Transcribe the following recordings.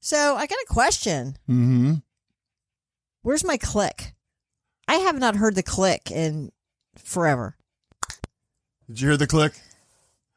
So I got a question. Mm-hmm. Where's my click? I have not heard the click in forever. Did you hear the click?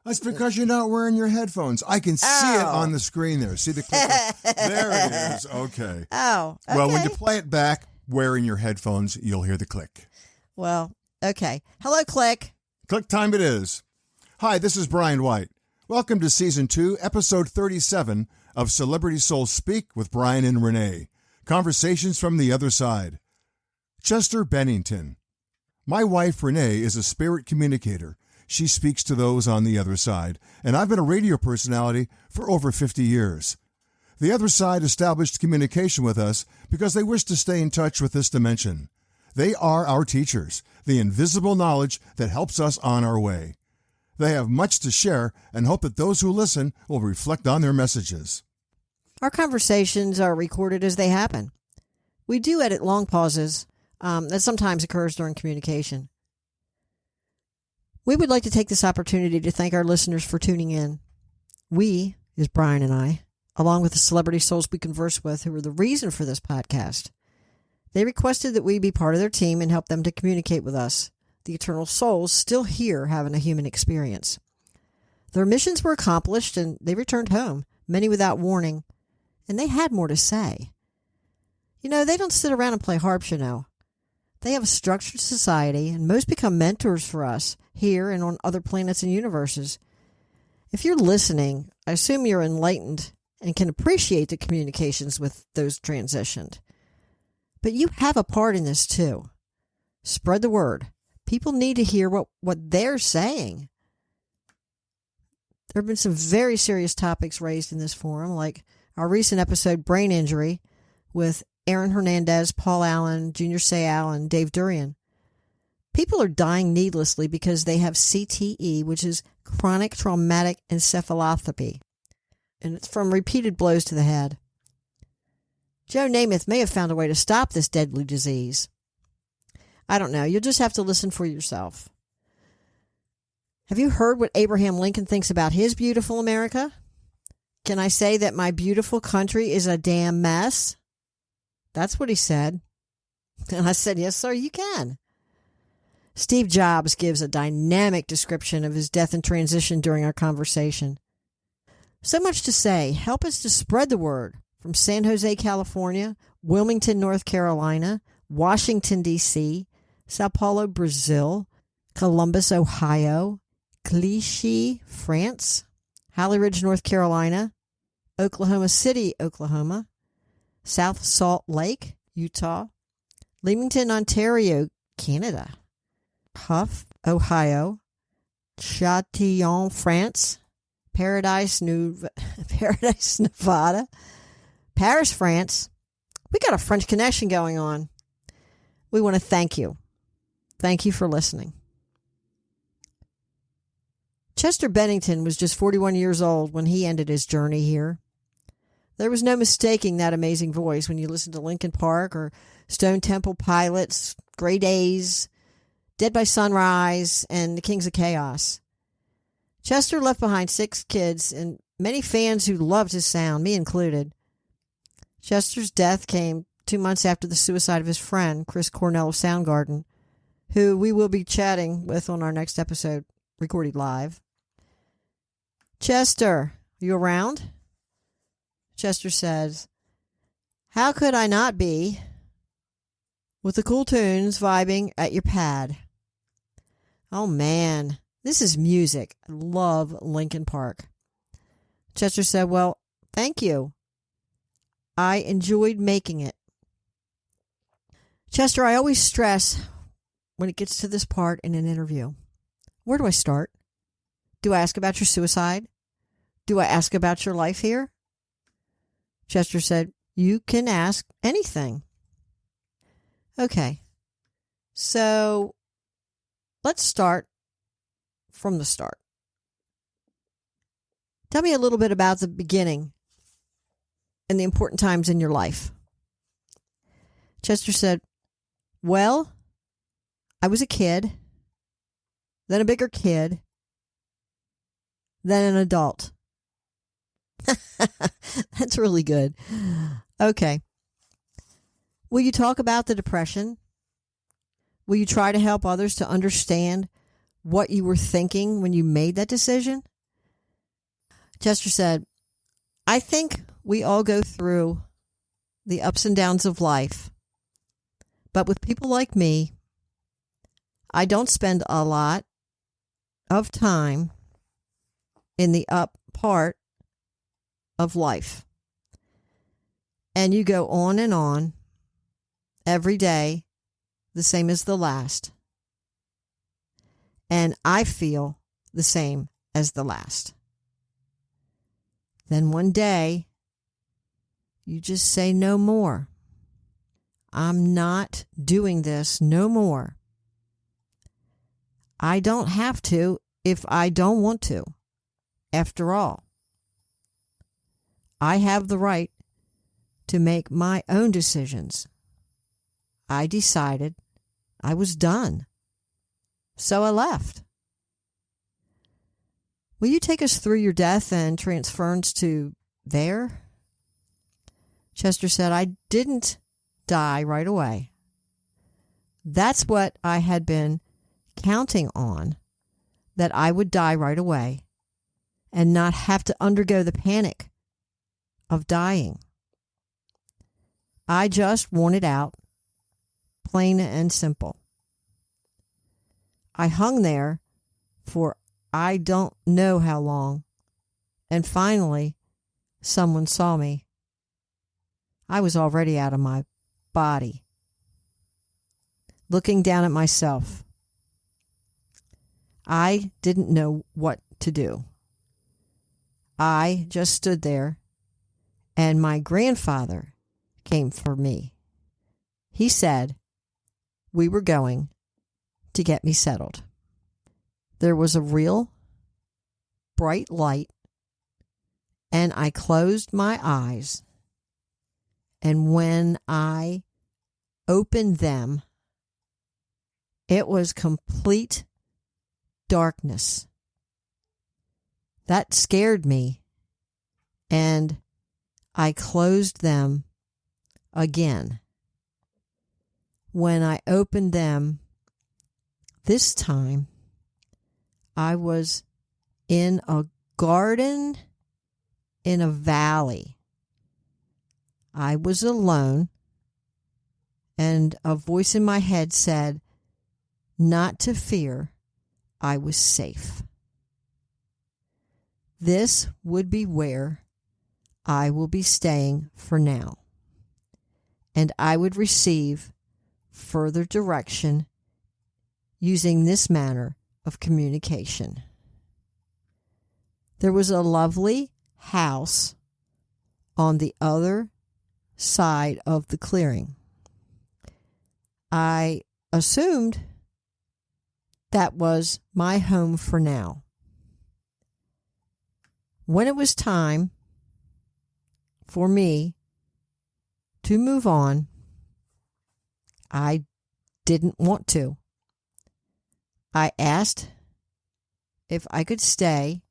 That's because you're not wearing your headphones. I can see it on the screen there. See the click? There it is. Okay. Oh, okay. Well, when you play it back wearing your headphones, you'll hear the click. Well, okay. Hello, click. Click time it is. Hi, this is Brian White. Welcome to Season 2, Episode 37 of Celebrity Soul Speak with Brian and Renee. Conversations from the Other Side. Chester Bennington. My wife, Renee, is a spirit communicator. She speaks to those on the other side, and I've been a radio personality for over 50 years. The other side established communication with us because they wish to stay in touch with this dimension. They are our teachers, the invisible knowledge that helps us on our way. They have much to share and hope that those who listen will reflect on their messages. Our conversations are recorded as they happen. We do edit long pauses that sometimes occurs during communication. We would like to take this opportunity to thank our listeners for tuning in. We, is Brian and I, along with the celebrity souls we converse with who are the reason for this podcast. They requested that we be part of their team and help them to communicate with us, the eternal souls still here having a human experience. Their missions were accomplished and they returned home, many without warning, and they had more to say. You know, they don't sit around and play harps, you know. They have a structured society, and most become mentors for us here and on other planets and universes. If you're listening, I assume you're enlightened and can appreciate the communications with those transitioned. But you have a part in this too. Spread the word. People need to hear what they're saying. There have been some very serious topics raised in this forum, like our recent episode, Brain Injury, with Aaron Hernandez, Paul Allen, Junior Seau, and Dave Durian. People are dying needlessly because they have CTE, which is chronic traumatic encephalopathy, and it's from repeated blows to the head. Joe Namath may have found a way to stop this deadly disease. I don't know. You'll just have to listen for yourself. Have you heard what Abraham Lincoln thinks about his beautiful America? Can I say that my beautiful country is a damn mess? That's what he said. And I said, yes, sir, you can. Steve Jobs gives a dynamic description of his death and transition during our conversation. So much to say. Help us to spread the word from San Jose, California, Wilmington, North Carolina, Washington, D.C., Sao Paulo, Brazil, Columbus, Ohio, Clichy, France, Holly Ridge, North Carolina, Oklahoma City, Oklahoma, South Salt Lake, Utah, Leamington, Ontario, Canada, Huff, Ohio, Châtillon, France, Paradise, Nevada, Paris, France. We got a French connection going on. We want to thank you. Thank you for listening. Chester Bennington was just 41 years old when he ended his journey here. There was no mistaking that amazing voice when you listen to Linkin Park or Stone Temple Pilots, Grey Days, Dead by Sunrise, and the Kings of Chaos. Chester left behind 6 kids and many fans who loved his sound, me included. Chester's death came 2 months after the suicide of his friend, Chris Cornell of Soundgarden, who we will be chatting with on our next episode, recorded live. Chester, you around? Chester says, how could I not be with the cool tunes vibing at your pad? Oh man, this is music. I love Linkin Park. Chester said, well, thank you. I enjoyed making it. Chester, I always stress when it gets to this part in an interview. Where do I start? Do I ask about your suicide? Do I ask about your life here? Chester said, you can ask anything. Okay. So let's start from the start. Tell me a little bit about the beginning and the important times in your life. Chester said, well, I was a kid, then a bigger kid, then an adult. That's really good. Okay. Will you talk about the depression? Will you try to help others to understand what you were thinking when you made that decision? Chester said, I think we all go through the ups and downs of life. But with people like me, I don't spend a lot of time in the up part of life. And you go on and on every day, the same as the last. And I feel the same as the last. Then one day, you just say no more. I'm not doing this no more. I don't have to if I don't want to. After all, I have the right to make my own decisions. I decided I was done. So I left. Will you take us through your death and transference to there? Chester said, I didn't die right away. That's what I had been counting on, that I would die right away and not have to undergo the panic of dying. I just wanted out, plain and simple. I hung there for I don't know how long, and finally someone saw me. I was already out of my body, looking down at myself. I didn't know what to do. I just stood there, and my grandfather came for me. He said we were going to get me settled. There was a real bright light, and I closed my eyes, and when I opened them, it was complete darkness. That scared me, and I closed them again. When I opened them this time, I was in a garden in a valley. I was alone, and a voice in my head said, not to fear, I was safe. This would be where I will be staying for now, and I would receive further direction using this manner of communication. There was a lovely house on the other side of the clearing. I assumed that was my home for now. When it was time for me to move on, I didn't want to. I asked if I could stay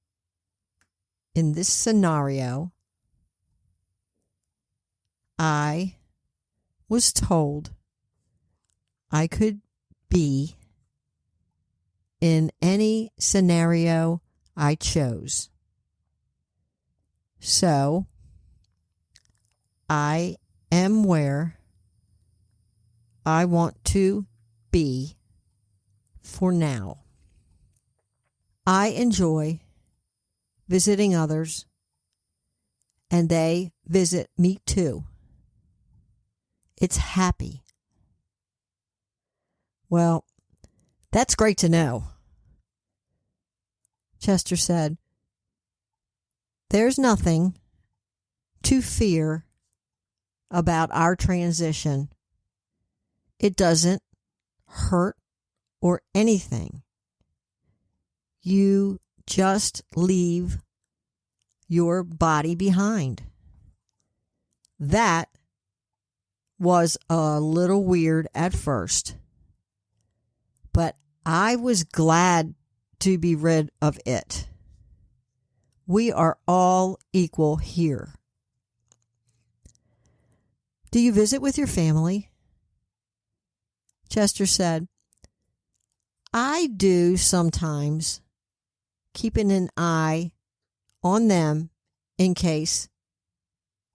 in this scenario. I was told I could be in any scenario I chose. So I am where I want to be for now. I enjoy visiting others, and they visit me too. It's happy. Well, that's great to know. Chester said, there's nothing to fear about our transition. It doesn't hurt or anything. You just leave your body behind. That was a little weird at first, but I was glad to be rid of it. We are all equal here. Do you visit with your family? Chester said, I do sometimes, keeping an eye on them in case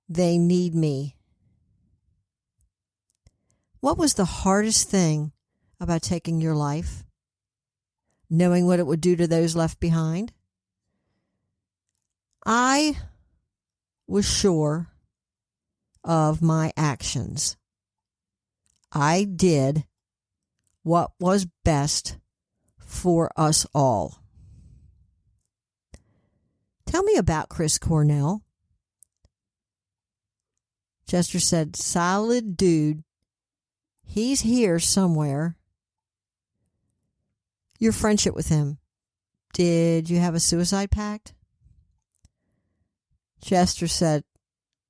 they need me. What was the hardest thing about taking your life? Knowing what it would do to those left behind? I was sure of my actions. I did what was best for us all. Tell me about Chris Cornell. Chester said, solid dude. He's here somewhere. Your friendship with him. Did you have a suicide pact? Chester said,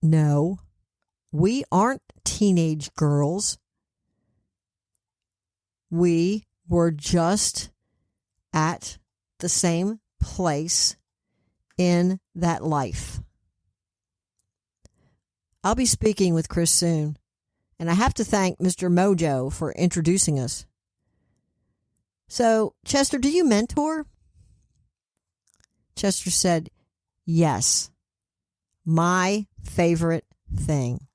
no, we aren't teenage girls. We were just at the same place in that life. I'll be speaking with Chris soon, and I have to thank Mr. Mojo for introducing us. So, Chester, do you mentor? Chester said, yes, my favorite thing.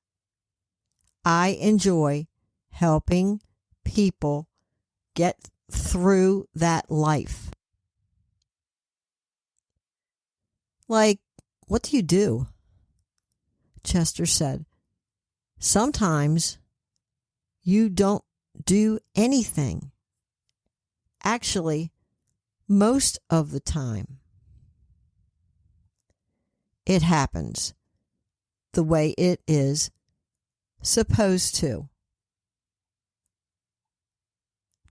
I enjoy helping people get through that life. Like, what do you do? Chester said, sometimes you don't do anything. Actually, most of the time, it happens the way it is supposed to.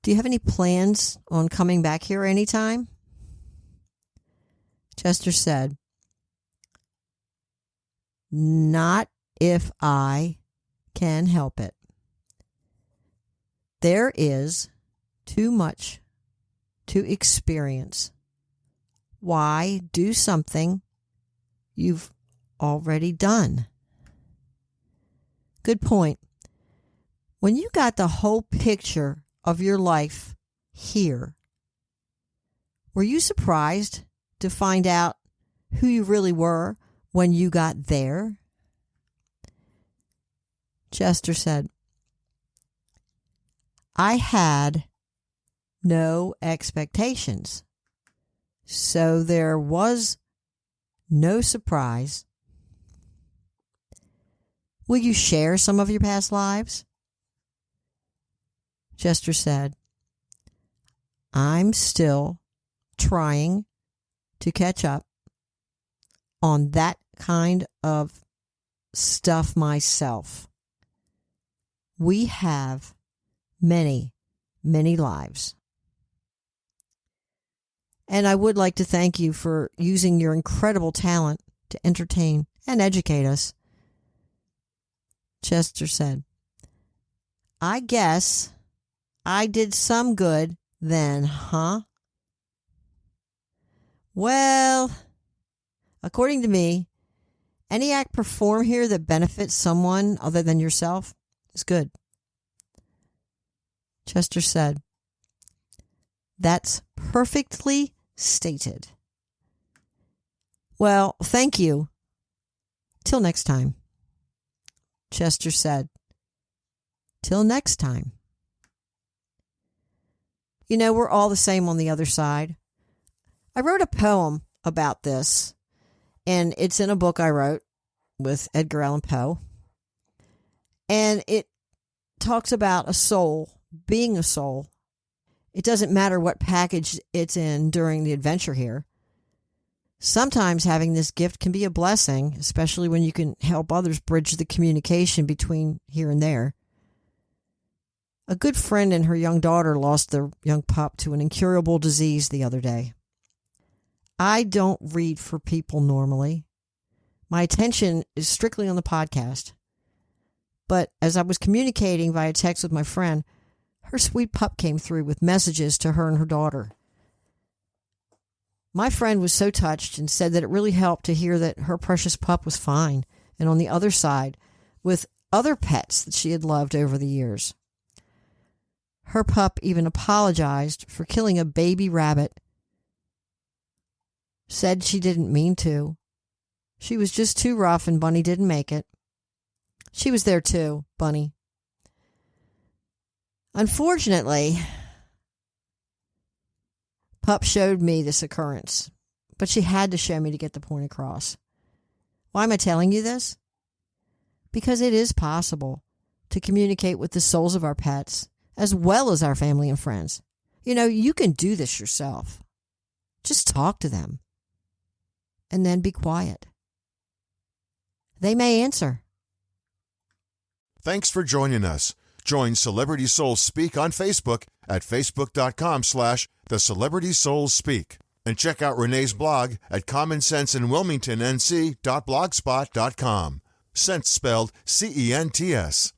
Do you have any plans on coming back here anytime? Chester said, not if I can help it. There is too much to experience. Why do something you've already done? Good point. When you got the whole picture of your life here, were you surprised to find out who you really were when you got there? Chester said, I had no expectations, so there was no surprise. Will you share some of your past lives? Chester said, I'm still trying to catch up on that kind of stuff myself. We have many, many lives. And I would like to thank you for using your incredible talent to entertain and educate us. Chester said, I guess I did some good then, huh? Well, according to me, any act performed here that benefits someone other than yourself is good. Chester said, that's perfectly stated. Well, thank you. Till next time. Chester said, till next time. You know, we're all the same on the other side. I wrote a poem about this, and it's in a book I wrote with Edgar Allan Poe. And it talks about a soul, being a soul. It doesn't matter what package it's in during the adventure here. Sometimes having this gift can be a blessing, especially when you can help others bridge the communication between here and there. A good friend and her young daughter lost their young pup to an incurable disease the other day. I don't read for people normally. My attention is strictly on the podcast. But as I was communicating via text with my friend, her sweet pup came through with messages to her and her daughter. My friend was so touched and said that it really helped to hear that her precious pup was fine and on the other side with other pets that she had loved over the years. Her pup even apologized for killing a baby rabbit. Said she didn't mean to. She was just too rough and Bunny didn't make it. She was there too, Bunny. Unfortunately, Pup showed me this occurrence, but she had to show me to get the point across. Why am I telling you this? Because it is possible to communicate with the souls of our pets as well as our family and friends. You know, you can do this yourself. Just talk to them and then be quiet. They may answer. Thanks for joining us. Join Celebrity Souls Speak on Facebook at facebook.com/The Celebrity Souls Speak. And check out Renee's blog at commonsenseinwilmingtonnc.blogspot.com. Sense spelled CENTS.